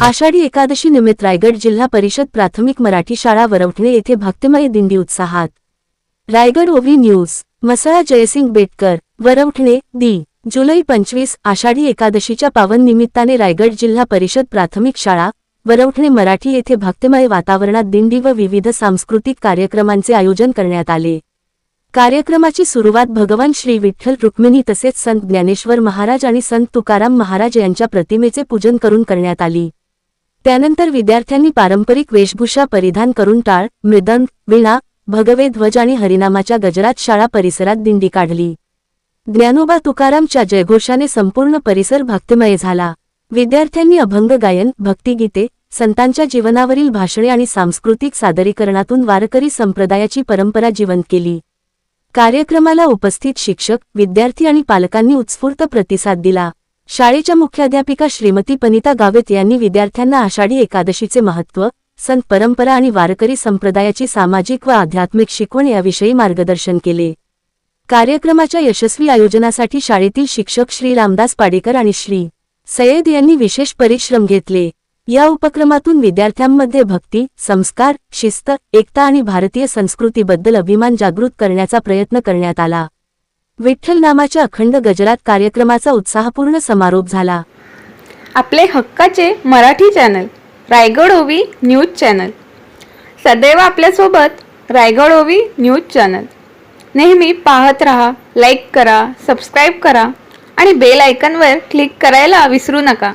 आषाढी एकादशी निमित्त रायगड जिल्हा परिषद प्राथमिक मराठी शाळा वरवठणे येथे भक्तिमय दिंडी उत्साहात। रायगड ओव्ही न्यूज मसळा जयसिंग बेटकर वरवठणे जुलै 25 आषाढी एकादशीच्या पावन निमित्ताने रायगड जिल्हा परिषद प्राथमिक शाळा वरवठणे मराठी येथे भक्तिमय वातावरणात दिंडी व विविध सांस्कृतिक कार्यक्रमांचे आयोजन करण्यात आले। कार्यक्रमाची सुरुवात भगवान श्री विठ्ठल रुक्मिणी तसेच संत ज्ञानेश्वर महाराज आणि संत तुकाराम महाराज यांच्या प्रतिमेचे पूजन करून करण्यात आली। त्यानंतर विद्यार्थ्यांनी पारंपरिक वेशभूषा परिधान करून टाळ, मृदंग, वीणा, भगवे ध्वज आणि हरिनामाच्या गजरात शाळा परिसरात दिंडी काढली। ज्ञानोबा तुकारामच्या जयघोषाने संपूर्ण परिसर भक्तिमय झाला। विद्यार्थ्यांनी अभंग गायन, भक्तिगीते, संतांच्या जीवनावरील भाषणे आणि सांस्कृतिक सादरीकरणातून वारकरी संप्रदायाची परंपरा जिवंत केली। कार्यक्रमाला उपस्थित शिक्षक, विद्यार्थी आणि पालकांनी उत्स्फूर्त प्रतिसाद दिला। शाळेच्या मुख्याध्यापिका श्रीमती पनिता गावित यांनी विद्यार्थ्यांना आषाढी एकादशीचे महत्त्व, संत परंपरा आणि वारकरी संप्रदायाची सामाजिक व आध्यात्मिक शिकवण याविषयी मार्गदर्शन केले। कार्यक्रमाच्या यशस्वी आयोजनासाठी शाळेतील शिक्षक श्री रामदास पाडेकर आणि श्री सय्यद यांनी विशेष परिश्रम घेतले। या उपक्रमातून विद्यार्थ्यांमध्ये भक्ती, संस्कार, शिस्त, एकता आणि भारतीय संस्कृतीबद्दल अभिमान जागृत करण्याचा प्रयत्न करण्यात आला। विठ्ठल नामाच्या अखंड गजरात कार्यक्रमाचा उत्साहपूर्ण समारोप झाला। आपले हक्काचे मराठी चॅनल रायगड ओव्ही न्यूज चॅनल सदैव आपल्यासोबत। रायगड ओव्ही न्यूज चॅनल नेहमी पाहत रहा, लाईक करा, सबस्क्राईब करा आणि बेल आयकॉनवर क्लिक करायला विसरू नका।